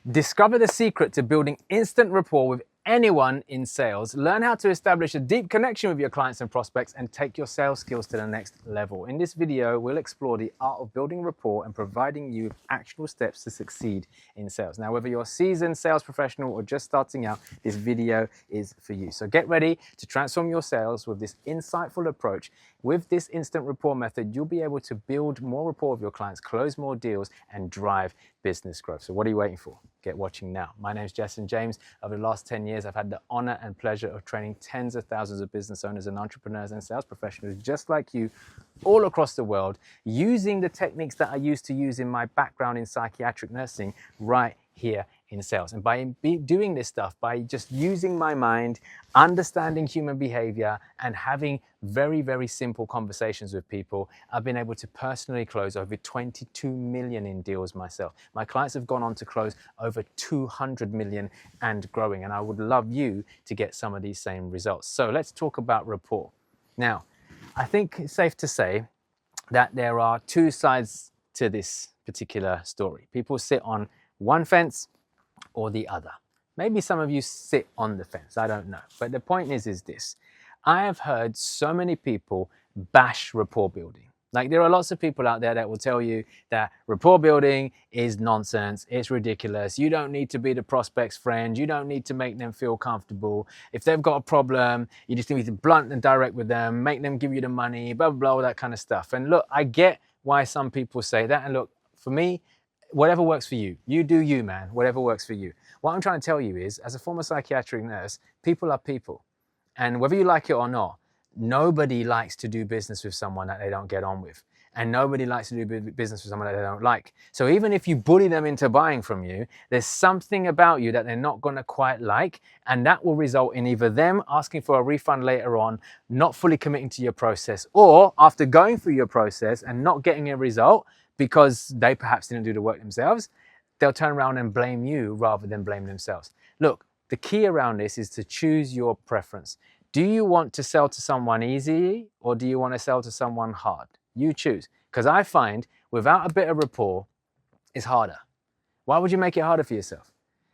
Discover the secret to building instant rapport with anyone in sales. Learn how to establish a deep connection with your clients and prospects and take your sales skills to the next level. In this video, we'll explore the art of building rapport and providing you with actionable steps to succeed in sales. Now, whether you're a seasoned sales professional or just starting out, this video is for you. So get ready to transform your sales with this insightful approach. With this instant rapport method, you'll be able to build more rapport with your clients, close more deals, and drive business growth. So what are you waiting for? Get watching now. My name is Jason James. Over the last 10 years, I've had the honor and pleasure of training tens of thousands of business owners and entrepreneurs and sales professionals just like you all across the world, using the techniques that I used to use in my background in psychiatric nursing right here in sales. And by doing this stuff, by just using my mind, understanding human behavior, and having very, very simple conversations with people, I've been able to personally close over 22 million in deals myself. My clients have gone on to close over 200 million and growing, and I would love you to get some of these same results. So let's talk about rapport. Now, I think it's safe to say that there are two sides to this particular story. People sit on one fence or the other. Maybe some of you sit on the fence, I don't know. But the point is this. I have heard so many people bash rapport building. Like, there are lots of people out there that will tell you that rapport building is nonsense, it's ridiculous, you don't need to be the prospect's friend, you don't need to make them feel comfortable. If they've got a problem, you just need to be blunt and direct with them, make them give you the money, blah, blah, blah, all that kind of stuff. And look, I get why some people say that. And look, for me, whatever works for you. You do you, man. Whatever works for you. What I'm trying to tell you is, as a former psychiatric nurse, people are people. And whether you like it or not, nobody likes to do business with someone that they don't get on with. And nobody likes to do business with someone that they don't like. So even if you bully them into buying from you, there's something about you that they're not going to quite like. And that will result in either them asking for a refund later on, not fully committing to your process, or after going through your process and not getting a result, because they perhaps didn't do the work themselves, they'll turn around and blame you rather than blame themselves. Look, the key around this is to choose your preference. Do you want to sell to someone easy, or do you want to sell to someone hard? You choose. Because I find without a bit of rapport, it's harder. Why would you make it harder for yourself?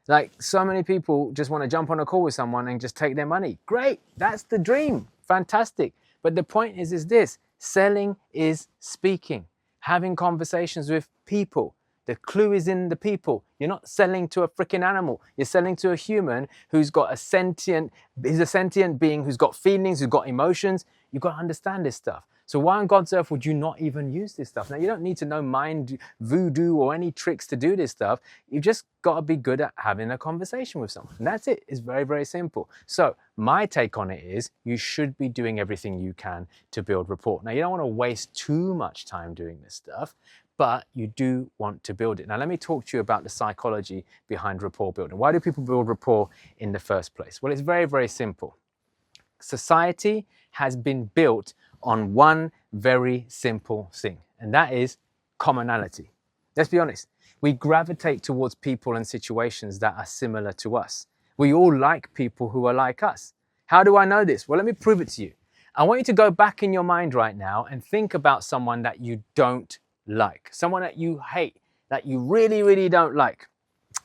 Like, so many people just want to jump on a call with someone and just take their money. Great, that's the dream, fantastic. But the point is this, selling is speaking. Having conversations with people. The clue is in the people. You're not selling to a freaking animal. You're selling to a human who's got he's a sentient being who's got feelings, who's got emotions. You've got to understand this stuff. So why on God's earth would you not even use this stuff? Now, you don't need to know mind voodoo or any tricks to do this stuff. You've just got to be good at having a conversation with someone. And that's it. It's very, very simple. So my take on it is you should be doing everything you can to build rapport. Now, you don't want to waste too much time doing this stuff, but you do want to build it. Now, let me talk to you about the psychology behind rapport building. Why do people build rapport in the first place? Well, it's very, very simple. Society has been built on one very simple thing, and that is commonality. Let's be honest. We gravitate towards people and situations that are similar to us. We all like people who are like us. How do I know this? Well, let me prove it to you. I want you to go back in your mind right now and think about someone that you don't like, someone that you hate, that you really, really don't like.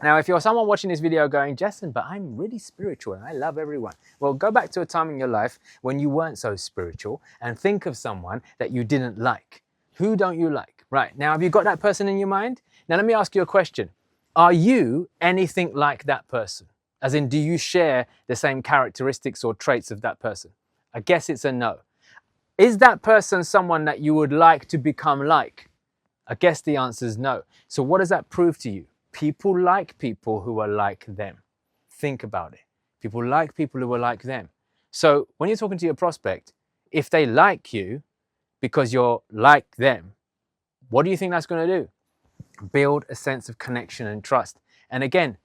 Now, if you're someone watching this video going, Jason, but I'm really spiritual and I love everyone. Well, go back to a time in your life when you weren't so spiritual and think of someone that you didn't like. Who don't you like? Right, now have you got that person in your mind? Now let me ask you a question. Are you anything like that person? As in, do you share the same characteristics or traits of that person? I guess it's a no. Is that person someone that you would like to become like? I guess the answer is no. So what does that prove to you? People like people who are like them. Think about it. People like people who are like them. So when you're talking to your prospect, if they like you because you're like them, what do you think that's going to do? Build a sense of connection and trust. And again,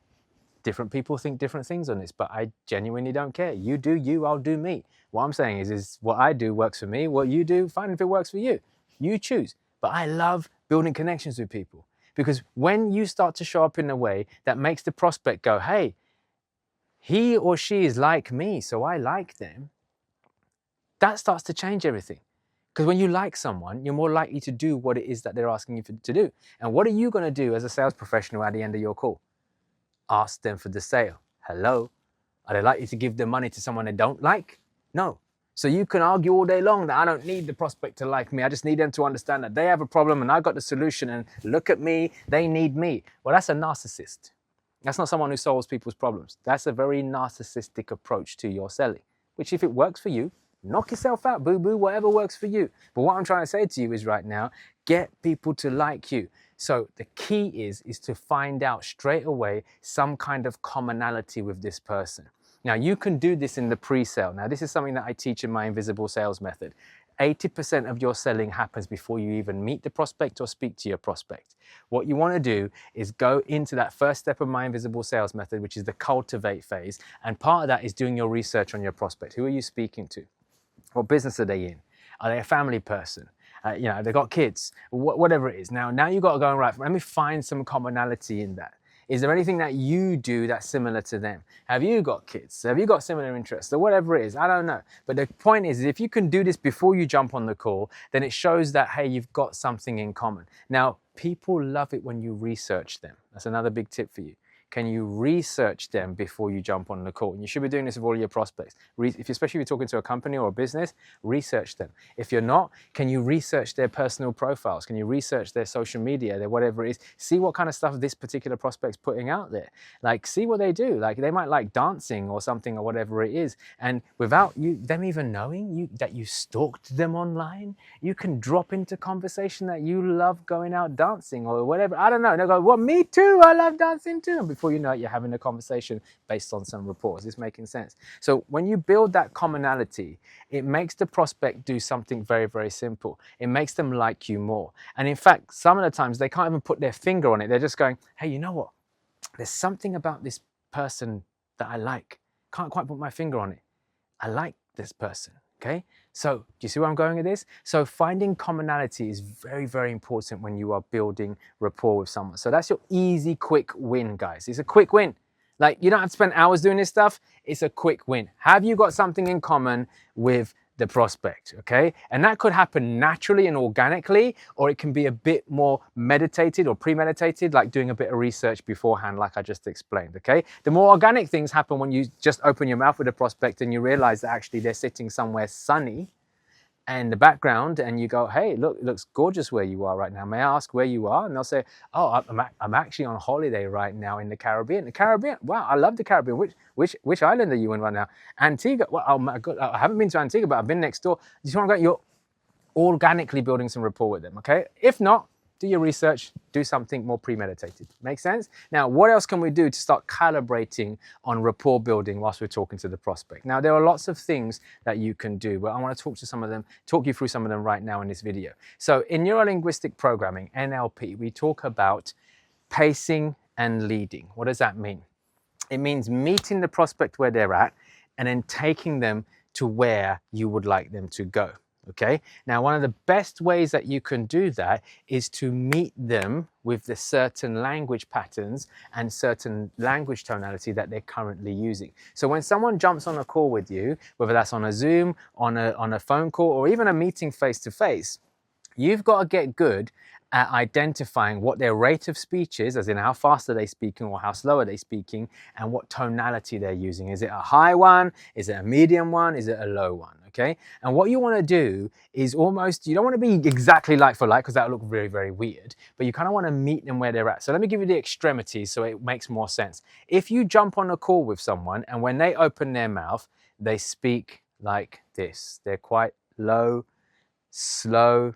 different people think different things on this, but I genuinely don't care. You do you, I'll do me. What I'm saying is what I do works for me. What you do, fine if it works for you. You choose. But I love building connections with people. Because when you start to show up in a way that makes the prospect go, hey, he or she is like me, so I like them, that starts to change everything. Because when you like someone, you're more likely to do what it is that they're asking you to do. And what are you going to do as a sales professional at the end of your call? ask them for the sale. Hello? Are they likely to give their money to someone they don't like? No. So you can argue all day long that I don't need the prospect to like me. I just need them to understand that they have a problem and I got the solution and look at me, they need me. Well, that's a narcissist. That's not someone who solves people's problems. That's a very narcissistic approach to your selling, which if it works for you, knock yourself out, boo-boo, whatever works for you. But what I'm trying to say to you is right now, get people to like you. So the key is to find out straight away some kind of commonality with this person. Now, you can do this in the pre-sale. Now, this is something that I teach in my invisible sales method. 80% of your selling happens before you even meet the prospect or speak to your prospect. What you want to do is go into that first step of my invisible sales method, which is the cultivate phase. And part of that is doing your research on your prospect. Who are you speaking to? What business are they in? Are they a family person? They've got kids, whatever it is. Now you've got to go and right, let me find some commonality in that. Is there anything that you do that's similar to them? Have you got kids? Have you got similar interests or whatever it is? I don't know. But the point is, if you can do this before you jump on the call, then it shows that, hey, you've got something in common. Now, people love it when you research them. That's another big tip for you. Can you research them before you jump on the call? And you should be doing this with all your prospects. Especially if you're talking to a company or a business, research them. If you're not, can you research their personal profiles? Can you research their social media, their whatever it is? See what kind of stuff this particular prospect's putting out there. Like, see what they do. Like, they might like dancing or something or whatever it is. And without them even knowing that you stalked them online, you can drop into conversation that you love going out dancing or whatever. I don't know. And they'll go, well, me too. I love dancing too. And before you know it, you're having a conversation based on some rapport. Is this making sense? So when you build that commonality, it makes the prospect do something very, very simple. It makes them like you more. And in fact, some of the times they can't even put their finger on it. They're just going, hey, you know what? There's something about this person that I like. Can't quite put my finger on it. I like this person. Okay, so do you see where I'm going with this? So finding commonality is very, very important when you are building rapport with someone. So that's your easy, quick win, guys. It's a quick win. Like, you don't have to spend hours doing this stuff. It's a quick win. Have you got something in common with the prospect? Okay, and that could happen naturally and organically, or it can be a bit more meditated or premeditated, like doing a bit of research beforehand, like I just explained. Okay, the more organic things happen when you just open your mouth with a prospect and you realize that actually they're sitting somewhere sunny and the background, and you go, hey, look, it looks gorgeous where you are right now. May I ask where you are? And they'll say, oh, I'm actually on holiday right now in the Caribbean. The Caribbean? Wow, I love the Caribbean. Which island are you in right now? Antigua. Well, oh my God, I haven't been to Antigua, but I've been next door. You see what I'm going? You're organically building some rapport with them, okay? If not, do your research, do something more premeditated. Make sense? Now, what else can we do to start calibrating on rapport building whilst we're talking to the prospect? Now, there are lots of things that you can do, but I want to talk you through some of them right now in this video. So in neuro-linguistic programming, NLP, we talk about pacing and leading. What does that mean? It means meeting the prospect where they're at and then taking them to where you would like them to go. Okay, now one of the best ways that you can do that is to meet them with the certain language patterns and certain language tonality that they're currently using. So when someone jumps on a call with you, whether that's on a Zoom, on a phone call, or even a meeting face to face, you've got to get good at identifying what their rate of speech is, as in how fast are they speaking or how slow are they speaking, and what tonality they're using. Is it a high one? Is it a medium one? Is it a low one? Okay, and what you want to do is you don't want to be exactly like for like, because that would look very, very weird, but you kind of want to meet them where they're at. So let me give you the extremities so it makes more sense. If you jump on a call with someone and when they open their mouth, they speak like this. They're quite low, slow,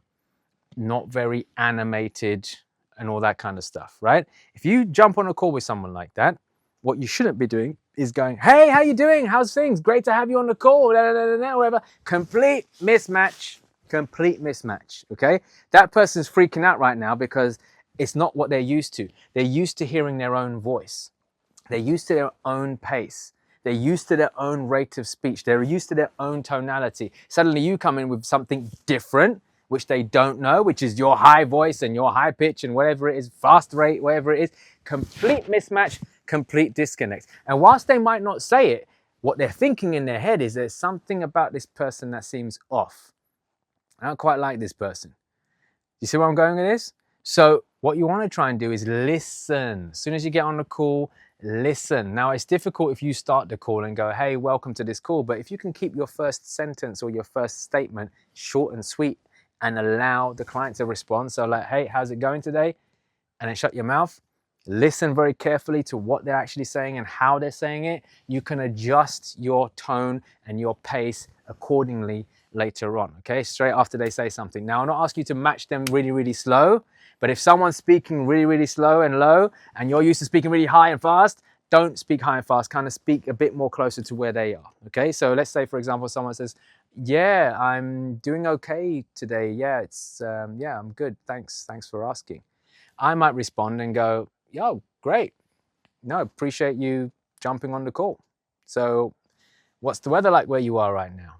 not very animated, and all that kind of stuff, right? If you jump on a call with someone like that, what you shouldn't be doing is going, hey, how you doing? How's things? Great to have you on the call, whatever. Complete mismatch, okay? That person's freaking out right now because it's not what they're used to. They're used to hearing their own voice. They're used to their own pace. They're used to their own rate of speech. They're used to their own tonality. Suddenly you come in with something different, which they don't know, which is your high voice and your high pitch and whatever it is, fast rate, whatever it is, complete mismatch, complete disconnect. And whilst they might not say it, what they're thinking in their head is there's something about this person that seems off. I don't quite like this person. You see where I'm going with this? So what you want to try and do is listen. As soon as you get on the call, listen. Now, it's difficult if you start the call and go, hey, welcome to this call. But if you can keep your first sentence or your first statement short and sweet and allow the client to respond. So like, hey, how's it going today? And then shut your mouth. Listen very carefully to what they're actually saying and how they're saying it. You can adjust your tone and your pace accordingly later on, okay? Straight after they say something. Now, I'm not asking you to match them really, really slow, but if someone's speaking really, really slow and low, and you're used to speaking really high and fast, don't speak high and fast, kind of speak a bit more closer to where they are, okay? So let's say, for example, someone says, yeah, I'm doing okay today. Yeah, yeah, I'm good. Thanks for asking. I might respond and go, yo, great. No, appreciate you jumping on the call. So what's the weather like where you are right now?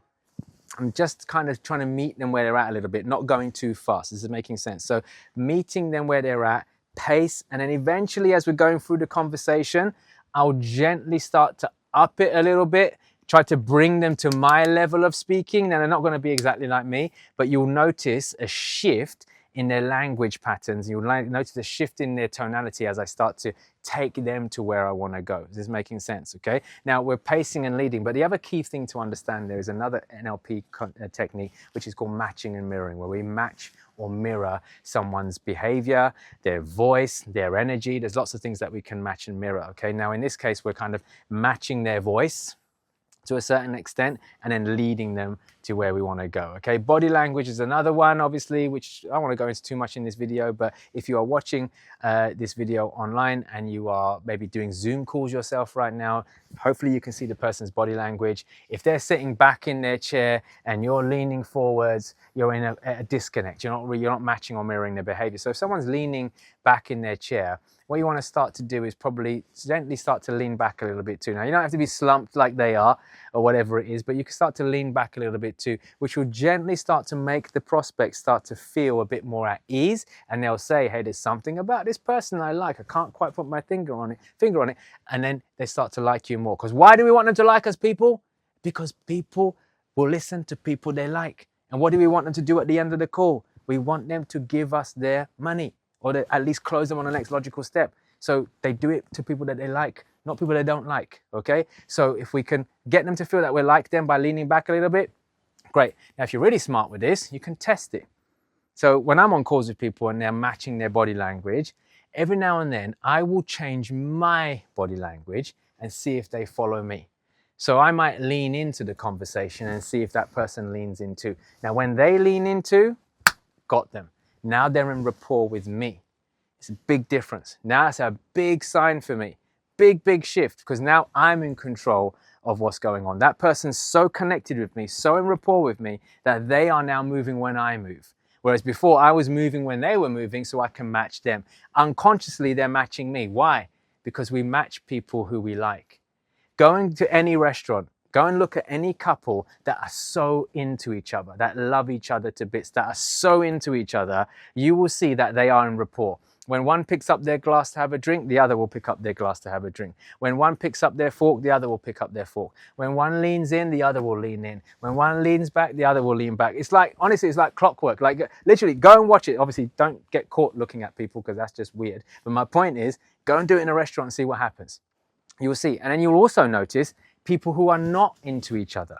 I'm just kind of trying to meet them where they're at a little bit, not going too fast. This is making sense. So meeting them where they're at, pace, and then eventually as we're going through the conversation, I'll gently start to up it a little bit, try to bring them to my level of speaking. Now, they're not going to be exactly like me, but you'll notice a shift in their language patterns. You'll notice a shift in their tonality as I start to take them to where I want to go. This is making sense, okay? Now, we're pacing and leading, but the other key thing to understand, there is another NLP technique, which is called matching and mirroring, where we match or mirror someone's behavior, their voice, their energy. There's lots of things that we can match and mirror, okay? Now, in this case, we're kind of matching their voice to a certain extent and then leading them to where we want to go, okay? Body language is another one, obviously, which I don't want to go into too much in this video, but if you are watching this video online and you are maybe doing Zoom calls yourself right now, hopefully you can see the person's body language. If they're sitting back in their chair and you're leaning forwards, you're in a disconnect. You're not matching or mirroring their behavior. So if someone's leaning back in their chair, what you want to start to do is probably gently start to lean back a little bit too. Now, you don't have to be slumped like they are or whatever it is, but you can start to lean back a little bit too, which will gently start to make the prospect start to feel a bit more at ease. And they'll say, hey, there's something about this person I like. I can't quite put my finger on it. And then they start to like you more. Because why do we want them to like us, people? Because people will listen to people they like. And what do we want them to do at the end of the call? We want them to give us their money, or to at least close them on the next logical step. So they do it to people that they like, not people they don't like, okay? So if we can get them to feel that we like them by leaning back a little bit, great. Now, if you're really smart with this, you can test it. So when I'm on calls with people and they're matching their body language, every now and then I will change my body language and see if they follow me. So I might lean into the conversation and see if that person leans into. Now, when they lean into, got them. Now they're in rapport with me. It's a big difference. Now it's a big sign for me. Big shift, because now I'm in control of what's going on. That person's so connected with me, so in rapport with me, that they are now moving when I move. Whereas before I was moving when they were moving, so I can match them. Unconsciously, they're matching me. Why? Because we match people who we like. Going to any restaurant, go and look at any couple that are so into each other, that love each other to bits, that are so into each other, you will see that they are in rapport. When one picks up their glass to have a drink, the other will pick up their glass to have a drink. When one picks up their fork, the other will pick up their fork. When one leans in, the other will lean in. When one leans back, the other will lean back. It's like, honestly, it's like clockwork. Like literally, go and watch it. Obviously, don't get caught looking at people because that's just weird. But my point is, go and do it in a restaurant and see what happens. You will see. And then you'll also notice people who are not into each other.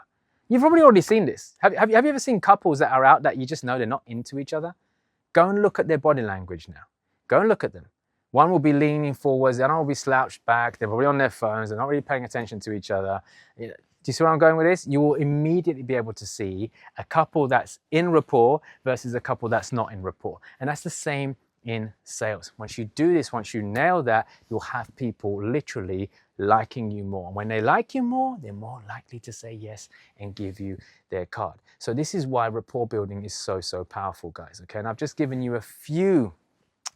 You've probably already seen this. Have you ever seen couples that are out that you just know they're not into each other? Go and look at their body language now. Go and look at them. One will be leaning forwards, the other will be slouched back, they're probably on their phones, they're not really paying attention to each other. Do you see where I'm going with this? You will immediately be able to see a couple that's in rapport versus a couple that's not in rapport. And that's the same in sales. Once you do this, once you nail that, you'll have people literally liking you more. When they like you more, they're more likely to say yes and give you their card. So this is why rapport building is so powerful, guys. Okay, and I've just given you a few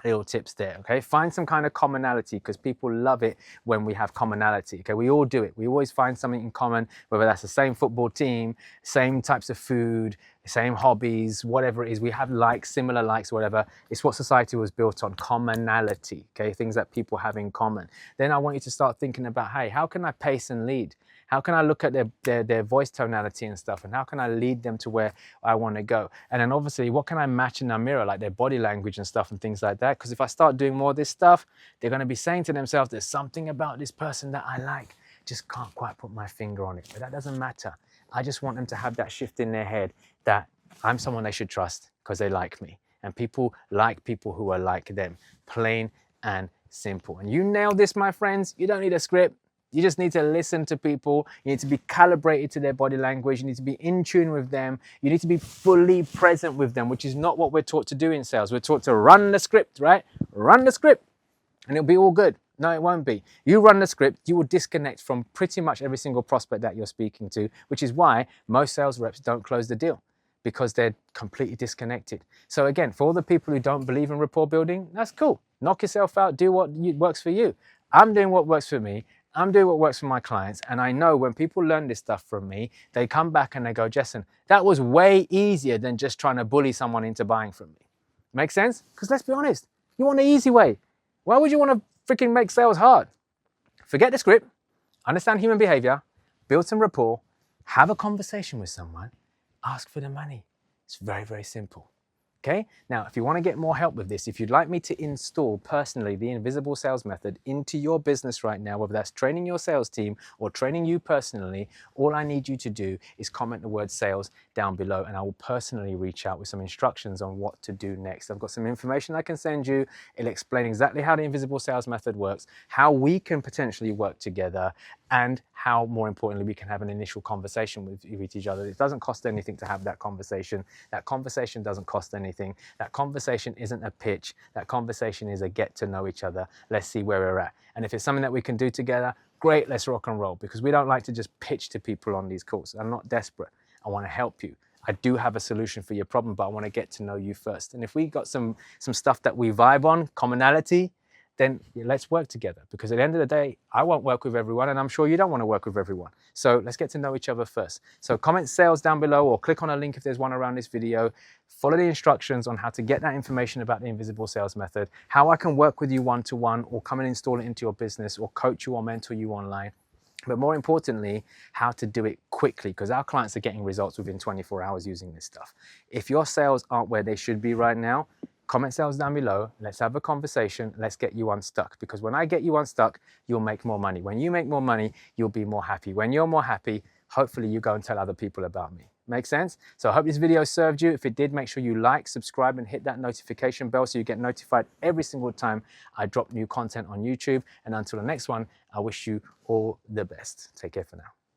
little tips there, okay? Find some kind of commonality, because people love it when we have commonality, okay? We all do it. We always find something in common, whether that's the same football team, same types of food, same hobbies, whatever it is. We have likes, similar likes, whatever. It's what society was built on, commonality, okay? Things that people have in common. Then I want you to start thinking about, hey, how can I pace and lead? How can I look at their voice tonality and stuff? And how can I lead them to where I want to go? And then obviously, what can I match in their mirror, like their body language and stuff and things like that? Because if I start doing more of this stuff, they're going to be saying to themselves, there's something about this person that I like. Just can't quite put my finger on it. But that doesn't matter. I just want them to have that shift in their head that I'm someone they should trust because they like me. And people like people who are like them. Plain and simple. And you nail this, my friends. You don't need a script. You just need to listen to people. You need to be calibrated to their body language. You need to be in tune with them. You need to be fully present with them, which is not what we're taught to do in sales. We're taught to run the script, right? Run the script and it'll be all good. No, it won't be. You run the script, you will disconnect from pretty much every single prospect that you're speaking to, which is why most sales reps don't close the deal, because they're completely disconnected. So again, for all the people who don't believe in rapport building, that's cool. Knock yourself out, do what works for you. I'm doing what works for me. I'm doing what works for my clients. And I know when people learn this stuff from me, they come back and they go, Jason, that was way easier than just trying to bully someone into buying from me. Make sense? Because let's be honest, you want the easy way. Why would you want to freaking make sales hard? Forget the script, understand human behavior, build some rapport, have a conversation with someone, ask for the money. It's very, very simple. Okay, now if you want to get more help with this, if you'd like me to install personally the invisible sales method into your business right now, whether that's training your sales team or training you personally, all I need you to do is comment the word sales down below and I will personally reach out with some instructions on what to do next. I've got some information I can send you. It'll explain exactly how the invisible sales method works, how we can potentially work together, and how, more importantly, we can have an initial conversation with each other. It doesn't cost anything to have that conversation. That conversation doesn't cost anything. That conversation isn't a pitch. That conversation is a get to know each other. Let's see where we're at. And if it's something that we can do together, great, let's rock and roll, because we don't like to just pitch to people on these calls. I'm not desperate. I want to help you. I do have a solution for your problem, but I want to get to know you first. And if we got some stuff that we vibe on, commonality, then let's work together, because at the end of the day, I won't work with everyone and I'm sure you don't want to work with everyone. So let's get to know each other first. So comment sales down below or click on a link if there's one around this video. Follow the instructions on how to get that information about the invisible sales method, how I can work with you one-to-one or come and install it into your business or coach you or mentor you online. But more importantly, how to do it quickly, because our clients are getting results within 24 hours using this stuff. If your sales aren't where they should be right now, comment sales down below. Let's have a conversation. Let's get you unstuck, because when I get you unstuck, you'll make more money. When you make more money, you'll be more happy. When you're more happy, hopefully you go and tell other people about me. Make sense? So I hope this video served you. If it did, make sure you like, subscribe, and hit that notification bell so you get notified every single time I drop new content on YouTube. And until the next one, I wish you all the best. Take care for now.